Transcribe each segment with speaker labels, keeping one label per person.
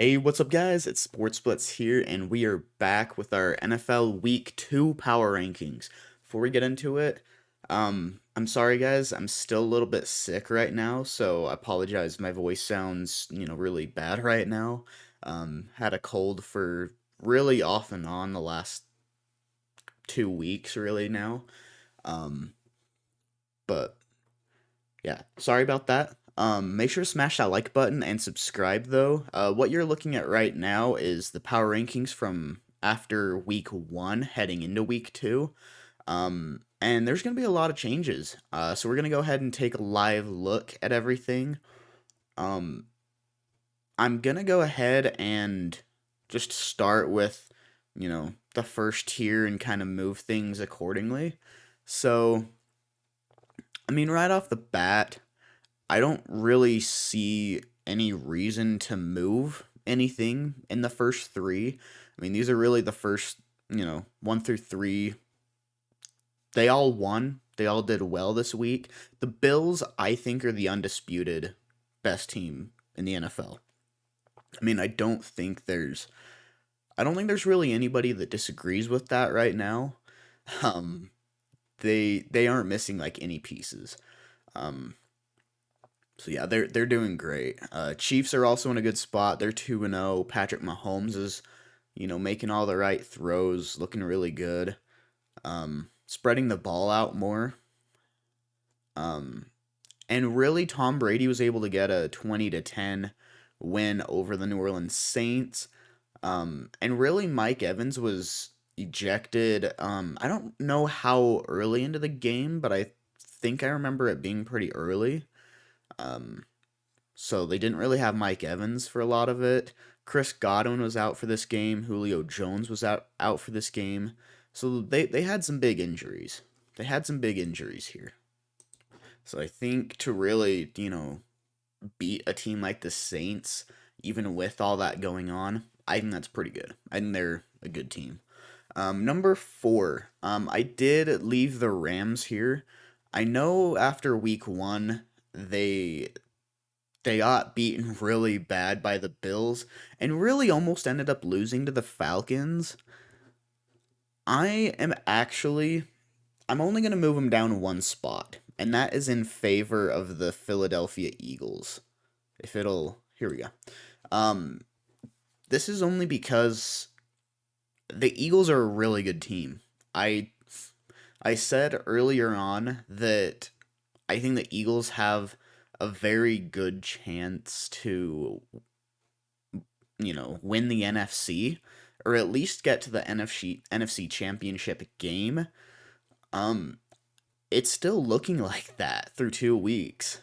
Speaker 1: Hey, what's up, guys? It's Sports Blitz here, and we are back with our NFL Week 2 power rankings. Before we get into it, I'm sorry, guys. I'm still a little bit sick right now, so I apologize. My voice sounds, really bad right now. Had a cold for really off and on the last 2 weeks, really now. Um, but yeah, sorry about that. Make sure to smash that like button and subscribe though. What you're looking at right now is the power rankings from after week 1 heading into week 2. And there's going to be a lot of changes. So we're going to go ahead and take a live look at everything. Um, I'm going to go ahead and just start with, the first tier and kind of move things accordingly. So, I mean, right off the bat, I don't really see any reason to move anything in the first three. I mean, these are really the first, 1 through 3. They all won. They all did well this week. The Bills, I think, are the undisputed best team in the NFL. I mean, I don't think there's really anybody that disagrees with that right now. Um, they aren't missing like any pieces. Um, So yeah, they're doing great. Chiefs are also in a good spot. They're 2-0. Patrick Mahomes is, making all the right throws, looking really good. Spreading the ball out more. Um, and really Tom Brady was able to get a 20-10 win over the New Orleans Saints. And really Mike Evans was ejected. I don't know how early into the game, but I think I remember it being pretty early. Um, So they didn't really have Mike Evans for a lot of it. Chris Godwin was out for this game. Julio Jones was out for this game. So they had some big injuries. They had some big injuries here. So I think to really, beat a team like the Saints, even with all that going on, I think that's pretty good. I think they're a good team. Number 4, I did leave the Rams here. I know after week 1, they got beaten really bad by the Bills and really almost ended up losing to the Falcons. I am actually I'm only going to move them down one spot, and that is in favor of the Philadelphia Eagles. If it'll Here we go. Um this is only because the Eagles are a really good team. I I said earlier on that I think the Eagles have a very good chance to win the NFC or at least get to the NFC Championship game. Um, it's still looking like that through 2 weeks.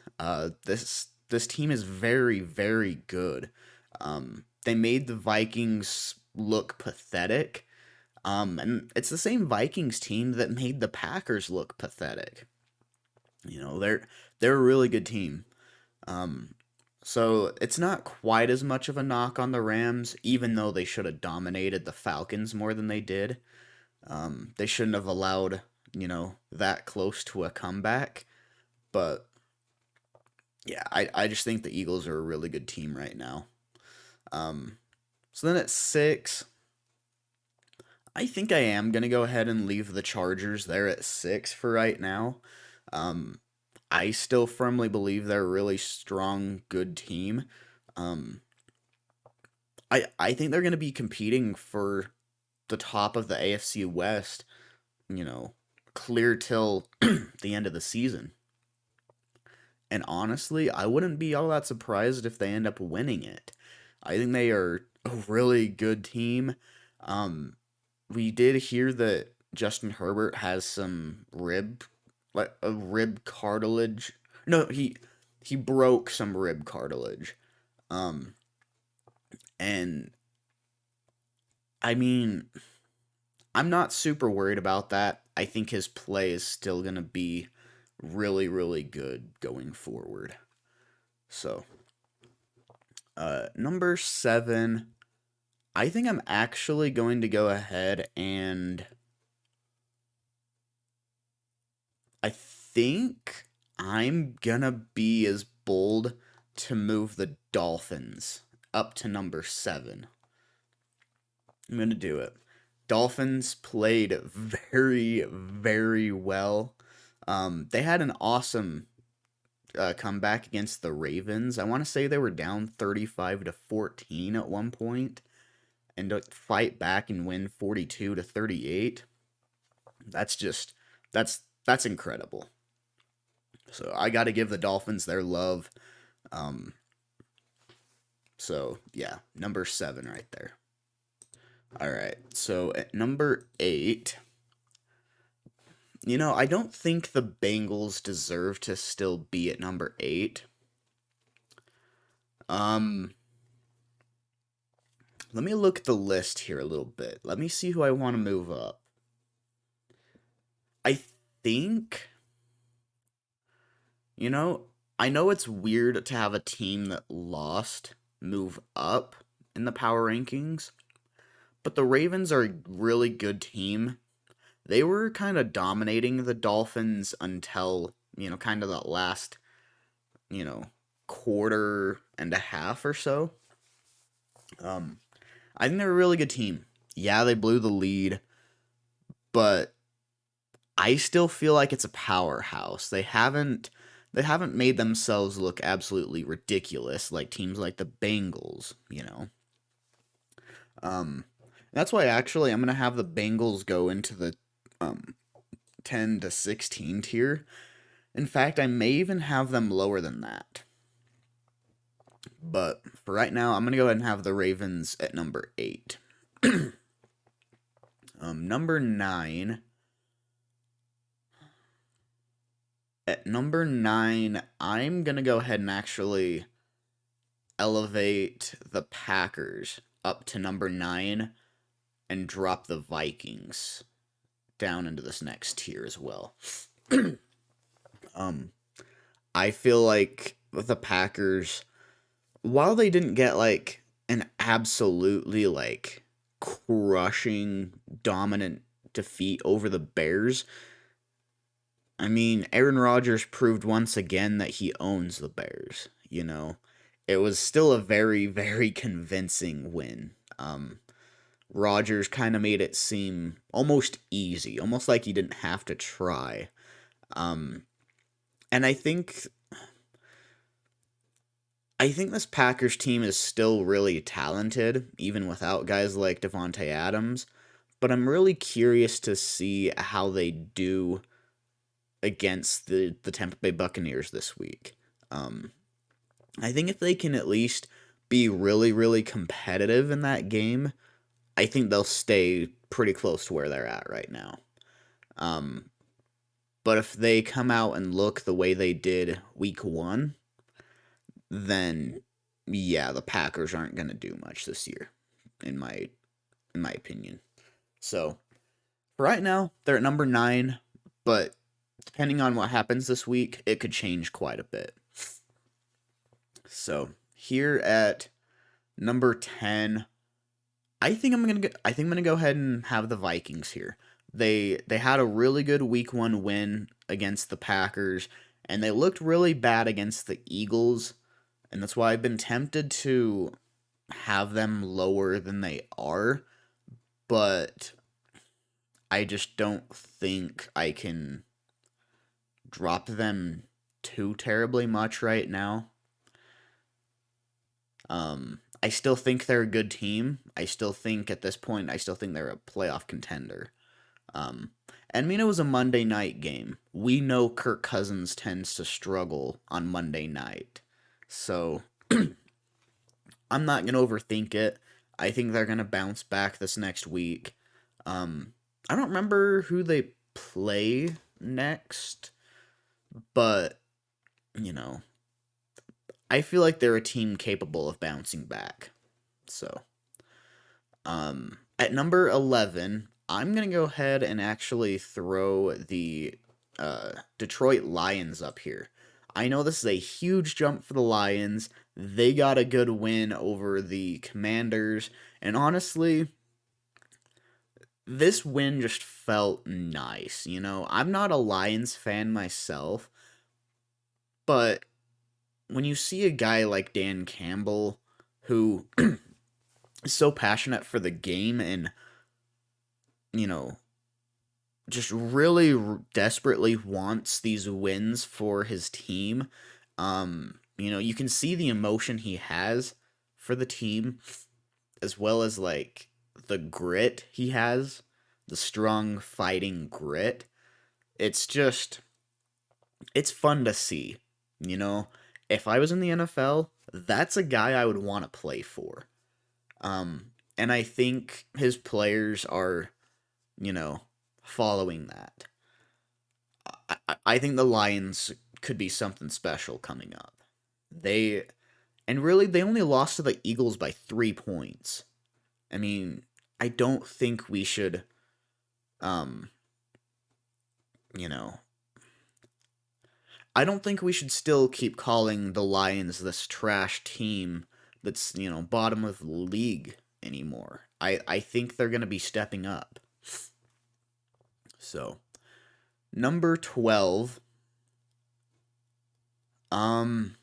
Speaker 1: This team is very very good. They made the Vikings look pathetic. And it's the same Vikings team that made the Packers look pathetic. They're a really good team. Um, so it's not quite as much of a knock on the Rams, even though they should have dominated the Falcons more than they did. They shouldn't have allowed, that close to a comeback. But yeah, I just think the Eagles are a really good team right now. Um, so then at 6, I think I am going to go ahead and leave the Chargers there at 6 for right now. Um, I still firmly believe they're a really strong, good team. Um, I think they're going to be competing for the top of the AFC West, you know, clear till the end of the season. And honestly, I wouldn't be all that surprised if they end up winning it. I think they are a really good team. Um, we did hear that Justin Herbert has some like a rib cartilage. No, he broke some rib cartilage. Um, and I mean, I'm not super worried about that. I think his play is still going to be really, really good going forward. So, number 7, I think I'm actually going to go ahead and I think I'm going to be as bold to move the Dolphins up to number 7. I'm going to do it. Dolphins played very, very well. They had an awesome comeback against the Ravens. I want to say they were down 35-14 at one point, and to fight back and win 42-38. That's just that's incredible. So I got to give the Dolphins their love. Um, so yeah, number 7 right there. All right, so at number 8, I don't think the Bengals deserve to still be at number 8. Let me look at the list here a little bit. Let me see who I want to move up. I think, I know it's weird to have a team that lost move up in the power rankings, but the Ravens are a really good team. They were kind of dominating the Dolphins until, kind of that last, quarter and a half or so. I think they're a really good team. Yeah, they blew the lead, but I still feel like it's a powerhouse. They haven't made themselves look absolutely ridiculous like teams like the Bengals. That's why actually I'm going to have the Bengals go into the 10 to 16 tier. In fact, I may even have them lower than that. But for right now, I'm going to go ahead and have the Ravens at number 8. Number 9. At number 9, I'm going to go ahead and actually elevate the Packers up to number 9 and drop the Vikings down into this next tier as well. I feel like with the Packers, while they didn't get like an absolutely like crushing dominant defeat over the Bears, I mean, Aaron Rodgers proved once again that he owns the Bears, It was still a very, very convincing win. Rodgers kind of made it seem almost easy, almost like he didn't have to try. And I think this Packers team is still really talented, even without guys like Davante Adams. But I'm really curious to see how they do against the Tampa Bay Buccaneers this week. I think if they can at least be really, really competitive in that game, I think they'll stay pretty close to where they're at right now. But if they come out and look the way they did week 1, then yeah, the Packers aren't going to do much this year, in my opinion. So, for right now, they're at number 9, but depending on what happens this week, it could change quite a bit. So, here at number 10, I think I'm going to go ahead and have the Vikings here. They had a really good week 1 win against the Packers, and they looked really bad against the Eagles, and that's why I've been tempted to have them lower than they are, but I just don't think I can drop them too terribly much right now. I still think they're a good team. I still think they're a playoff contender. And I mean, it was a Monday night game. We know Kirk Cousins tends to struggle on Monday night. So, I'm not going to overthink it. I think they're going to bounce back this next week. I don't remember who they play next, but, I feel like they're a team capable of bouncing back. So, at number 11, I'm going to go ahead and actually throw the Detroit Lions up here. I know this is a huge jump for the Lions. They got a good win over the Commanders, and honestly, this win just felt nice. I'm not a Lions fan myself, but when you see a guy like Dan Campbell, who is so passionate for the game and, you know, just really desperately wants these wins for his team. You can see the emotion he has for the team, as well as like the grit he has, the strong fighting grit. It's just, it's fun to see. You know, if I was in the NFL, that's a guy I would want to play for. And I think his players are, you know, following that. I think the Lions could be something special coming up. They and really they only lost to the Eagles by 3 points. I mean, I don't think we should, um, you know, I don't think we should still keep calling the Lions this trash team that's, bottom of the league anymore. I think they're going to be stepping up. So, number 12. Um,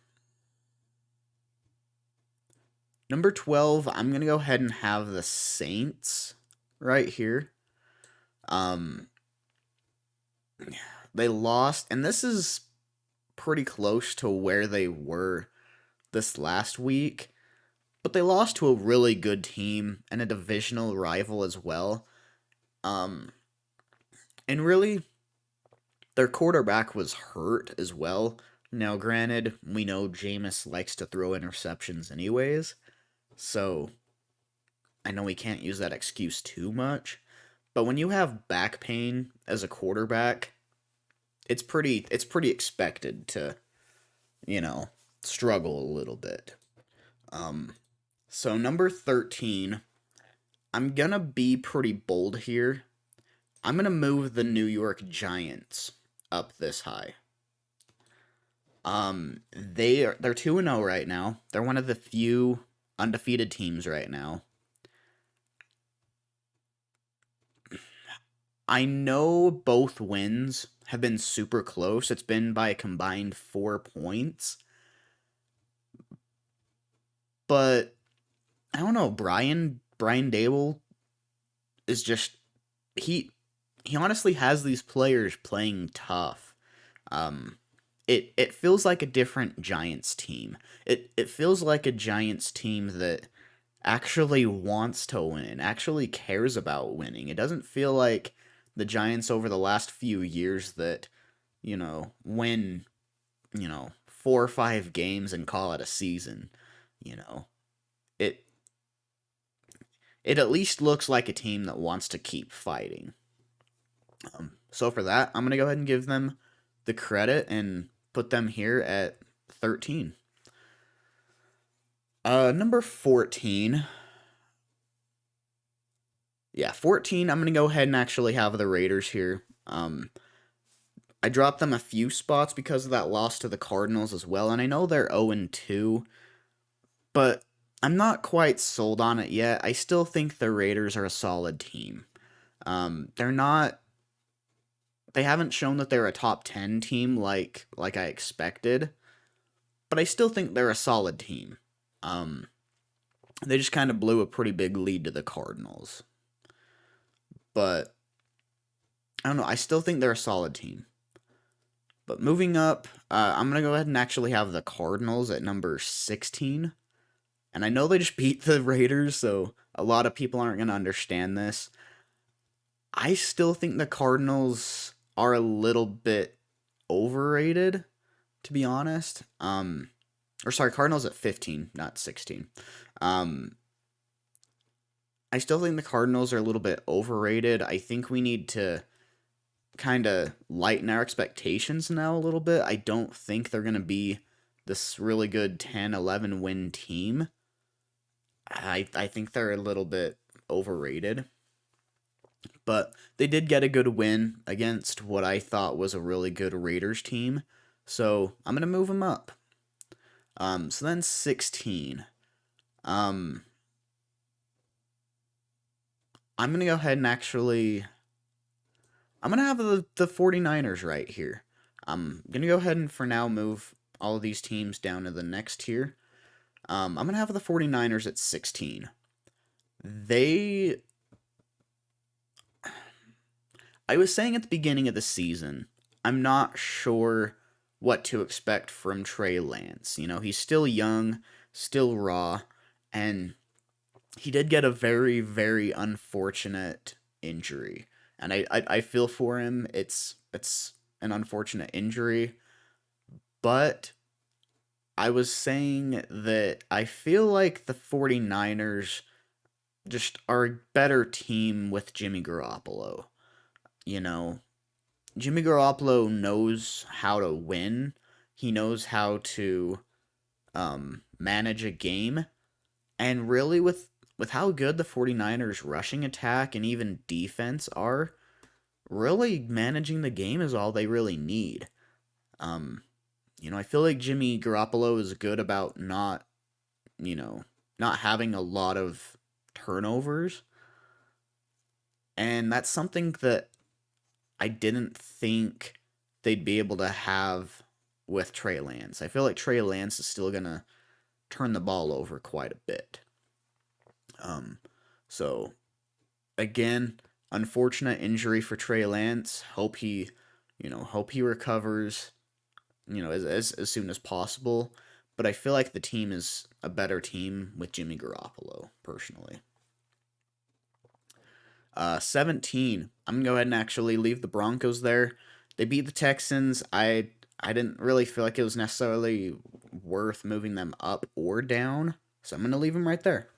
Speaker 1: Number 12, I'm going to go ahead and have the Saints right here. Um, they lost, and this is pretty close to where they were this last week, but they lost to a really good team and a divisional rival as well. Um, and really, their quarterback was hurt as well. Now, granted, we know Jameis likes to throw interceptions anyways, so I know we can't use that excuse too much. But when you have back pain as a quarterback, it's pretty expected to, you know, struggle a little bit. Um so number 13, I'm going to be pretty bold here. I'm going to move the New York Giants up this high. They're 2-0 right now. They're one of the few undefeated teams right now. I know both wins have been super close. It's been by a combined 4 points. But I don't know, Brian Dable is just he honestly has these players playing tough. Um it feels like a different Giants team. It feels like a Giants team that actually wants to win, actually cares about winning. It doesn't feel like the Giants over the last few years that, win, 4 or 5 games and call it a season. You know, it it at least looks like a team that wants to keep fighting. So for that, I'm gonna go ahead and give them the credit and put them here at 13. Number 14. Yeah, 14. I'm gonna go ahead and actually have the Raiders here. I dropped them a few spots because of that loss to the Cardinals as well, and I know they're 0-2, but I'm not quite sold on it yet. I still think the Raiders are a solid team. They're not. They haven't shown that they're a top 10 team like I expected, but I still think they're a solid team. Um, they just kind of blew a pretty big lead to the Cardinals, but I don't know. I still think they're a solid team. But moving up, I'm gonna go ahead and actually have the Cardinals at number 16. And I know they just beat the Raiders, so a lot of people aren't gonna understand this. I still think the Cardinals are a little bit overrated, to be honest. Or sorry, Cardinals at 15, not 16. Um, I still think the Cardinals are a little bit overrated. I think we need to kind of lighten our expectations now a little bit. I don't think they're going to be this really good 10, 11 win team. I think they're a little bit overrated. But they did get a good win against what I thought was a really good Raiders team. So I'm going to move them up. So then 16. I'm going to go ahead and actually I'm going to have the 49ers right here. I'm going to go ahead and for now move all of these teams down to the next tier. I'm going to have the 49ers at 16. They I was saying at the beginning of the season, I'm not sure what to expect from Trey Lance. You know, he's still young, still raw, and he did get a very, very unfortunate injury. And I feel for him. It's an unfortunate injury, but I was saying that I feel like the 49ers just are a better team with Jimmy Garoppolo. You know, Jimmy Garoppolo knows how to win. He knows how to manage a game. And really, with how good the 49ers rushing attack and even defense are, really managing the game is all they really need. Um, I feel like Jimmy Garoppolo is good about you know, not having a lot of turnovers. And that's something that I didn't think they'd be able to have with Trey Lance. I feel like Trey Lance is still gonna turn the ball over quite a bit. Um, so again, unfortunate injury for Trey Lance. Hope he recovers. As soon as possible. But I feel like the team is a better team with Jimmy Garoppolo, personally. 17. I'm gonna go ahead and actually leave the Broncos there. They beat the Texans. I didn't really feel like it was necessarily worth moving them up or down, so I'm gonna leave them right there.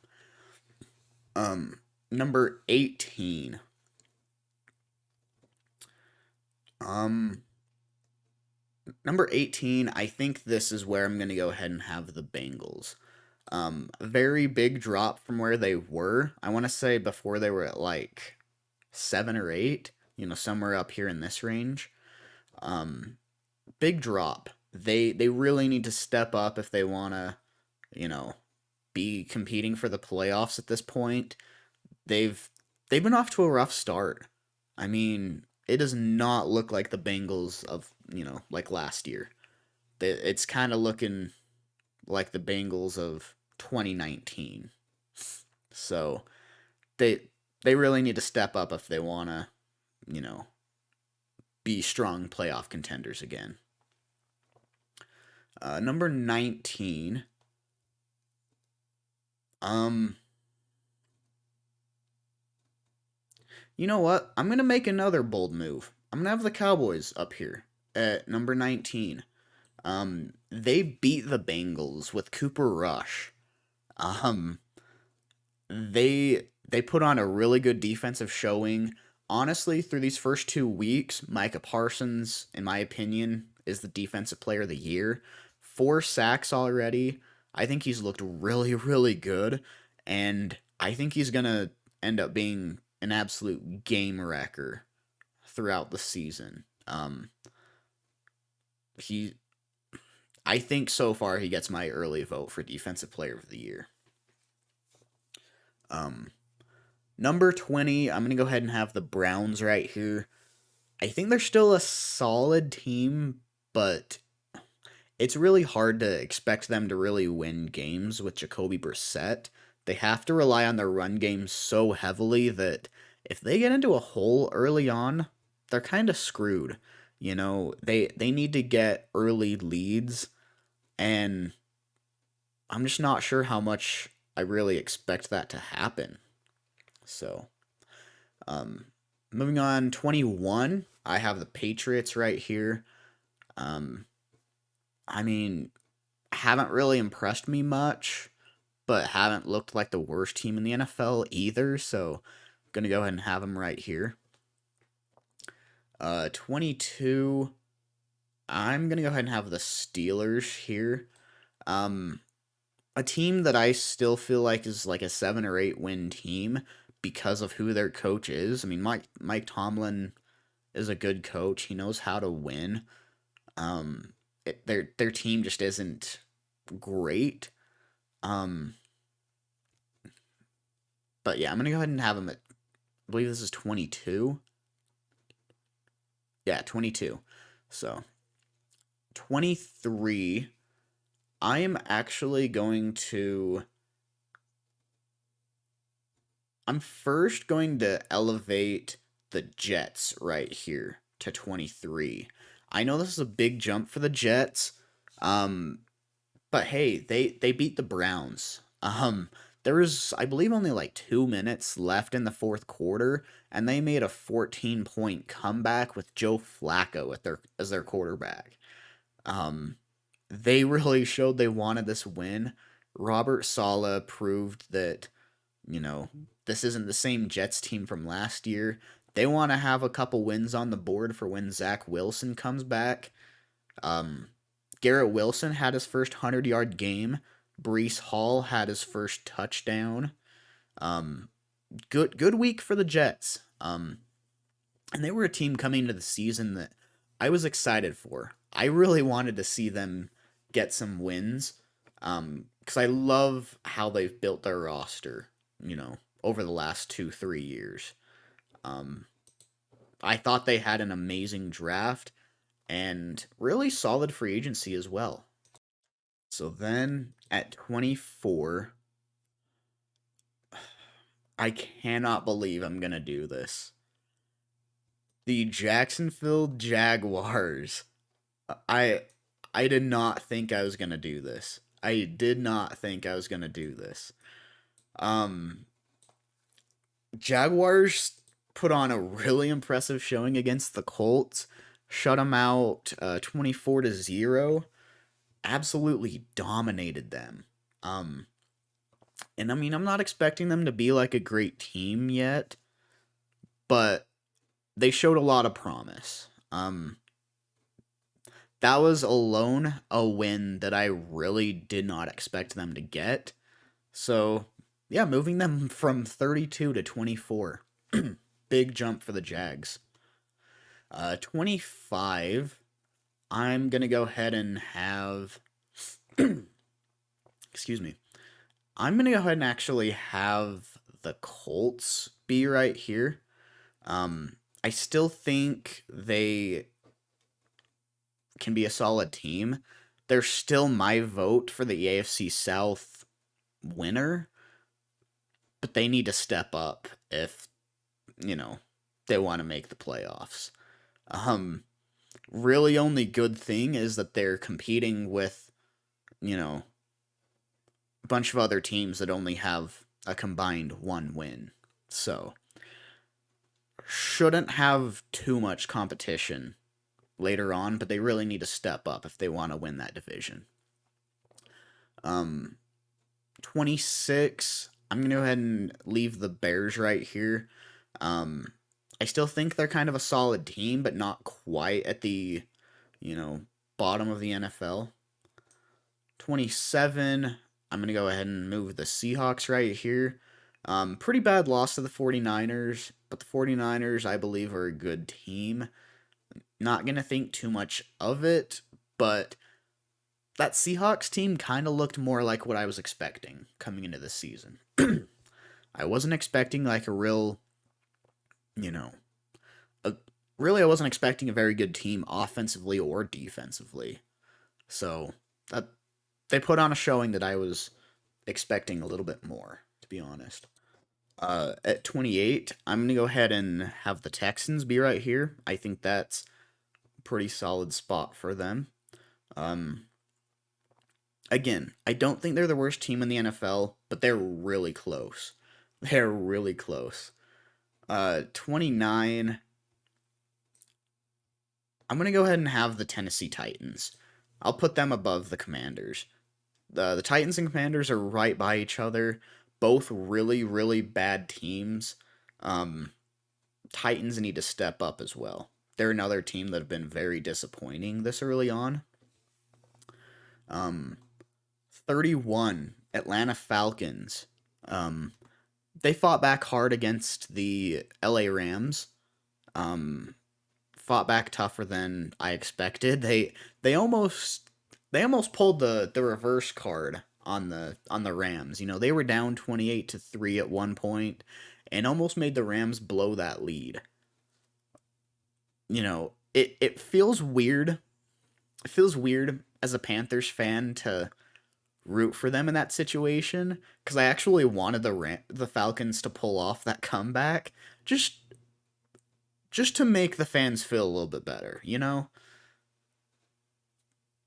Speaker 1: Number 18. Um, Number 18. I think this is where I'm gonna go ahead and have the Bengals. Very big drop from where they were. I want to say before they were at like 7 or 8. Somewhere up here in this range. Um, Big drop. They really need to step up if they want to, you know, be competing for the playoffs at this point. They've they've been off to a rough start. I mean, it does not look like the Bengals of, like last year. It's kind of looking like the Bengals of 2019. So, they they really need to step up if they want to, you know, be strong playoff contenders again. Number 19. Um, you know what? I'm going to make another bold move. I'm going to have the Cowboys up here at number 19. They beat the Bengals with Cooper Rush. Um, they put on a really good defensive showing. Honestly, through these first 2 weeks, Micah Parsons, in my opinion, is the defensive player of the year. 4 sacks already. I think he's looked really, really good, and I think he's gonna end up being an absolute game wrecker throughout the season. He, I think so far he gets my early vote for defensive player of the year. Um, Number 20, I'm going to go ahead and have the Browns right here. I think they're still a solid team, but it's really hard to expect them to really win games with Jacoby Brissett. They have to rely on their run game so heavily that if they get into a hole early on, they're kind of screwed. They need to get early leads, and I'm just not sure how much I really expect that to happen. So, Um, moving on, 21. I have the Patriots right here. Um, I mean, haven't really impressed me much, but haven't looked like the worst team in the NFL either. So, gonna go ahead and have them right here. 22. I'm gonna go ahead and have the Steelers here. Um, a team that I still feel like is like a 7 or 8 win team because of who their coach is. I mean, Mike Tomlin is a good coach. He knows how to win. Their team just isn't great. Um, but yeah, I'm gonna go ahead and have them at. I believe this is 22. Yeah, 22. So 23. I am actually going to. I'm first going to elevate the Jets right here to 23. I know this is a big jump for the Jets, um, but hey, they beat the Browns. There was, I believe, only like 2 minutes left in the fourth quarter, and they made a 14-point comeback with Joe Flacco as their quarterback. Um, they really showed they wanted this win. Robert Sala proved that, you know, this isn't the same Jets team from last year. They want to have a couple wins on the board for when Zach Wilson comes back. Um, Garrett Wilson had his first 100-yard game. Brees Hall had his first touchdown. Um, good week for the Jets. And they were a team coming into the season that I was excited for. I really wanted to see them get some wins. Because I love how they've built their roster, over the last 2, 3 years. Um, I thought they had an amazing draft and really solid free agency as well. So then at 24, I cannot believe I'm going to do this. The Jacksonville Jaguars. I I did not think I was going to do this. I did not think I was going to do this. Um Jaguars put on a really impressive showing against the Colts. Shut them out 24-0. Absolutely dominated them. Um and I mean, I'm not expecting them to be like a great team yet, but they showed a lot of promise. That was alone a win that I really did not expect them to get. So, yeah, moving them from 32 to 24. Big jump for the Jags. 25, I'm going to go ahead and have. Excuse me. I'm going to go ahead and actually have the Colts be right here. I still think they can be a solid team. They're still my vote for the AFC South winner, but they need to step up if, you know, they want to make the playoffs. Um, really only good thing is that they're competing with, you know, a bunch of other teams that only have a combined one win. So, shouldn't have too much competition later on, but they really need to step up if they want to win that division. Um, 26, I'm going to go ahead and leave the Bears right here. Um, I still think they're kind of a solid team, but not quite at the, you know, bottom of the NFL. 27, I'm going to go ahead and move the Seahawks right here. Pretty bad loss to the 49ers, but the 49ers, I believe, are a good team. Not going to think too much of it, but that Seahawks team kind of looked more like what I was expecting coming into this season. I wasn't expecting like a real, you know, really I wasn't expecting a very good team offensively or defensively. So that they put on a showing that I was expecting a little bit more, to be honest. At 28, I'm going to go ahead and have the Texans be right here. I think that's a pretty solid spot for them. Um, Again, I don't think they're the worst team in the NFL, but they're really close. They're really close. 29, I'm going to go ahead and have the Tennessee Titans. I'll put them above the Commanders. The Titans and Commanders are right by each other. Both really, really bad teams. Um, Titans need to step up as well. They're another team that have been very disappointing this early on. Um, 31, Atlanta Falcons. Um, they fought back hard against the LA Rams. Um, Fought back tougher than I expected. They almost they almost pulled the reverse card on the Rams. You know, they were down 28-3 at one point and almost made the Rams blow that lead. You know, it feels weird. It feels weird as a Panthers fan to root for them in that situation because I actually wanted the Falcons to pull off that comeback just just to make the fans feel a little bit better, you know?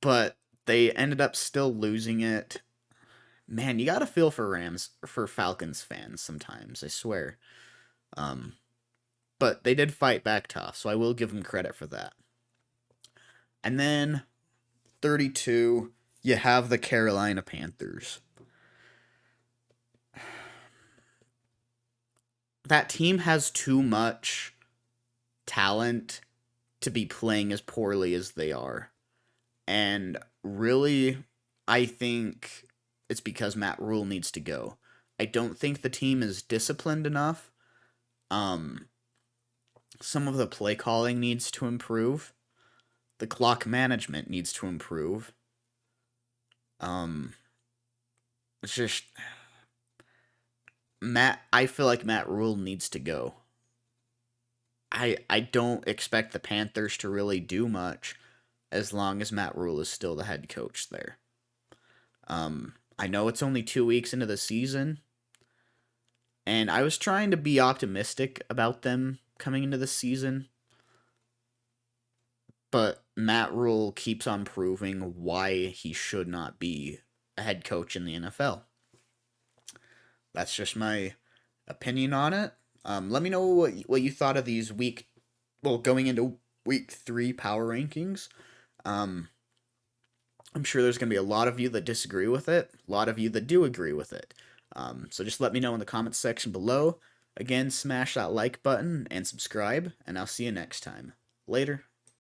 Speaker 1: But they ended up still losing it. Man, you gotta feel for Falcons fans sometimes, I swear. Um, but they did fight back tough, so I will give them credit for that. And then 32, you have the Carolina Panthers. That team has too much talent to be playing as poorly as they are. And really, I think it's because Matt Rule needs to go. I don't think the team is disciplined enough. Um, some of the play calling needs to improve. The clock management needs to improve. Um, it's just Matt. I feel like Matt Rule needs to go. I don't expect the Panthers to really do much as long as Matt Rule is still the head coach there. I know it's only 2 weeks into the season, and I was trying to be optimistic about them coming into the season, but Matt Rule keeps on proving why he should not be a head coach in the NFL. That's just my opinion on it. Let me know what you thought of these going into week 3 power rankings. Um, I'm sure there's going to be a lot of you that disagree with it, a lot of you that do agree with it. So just let me know in the comments section below. Again, smash that like button and subscribe, and I'll see you next time. Later.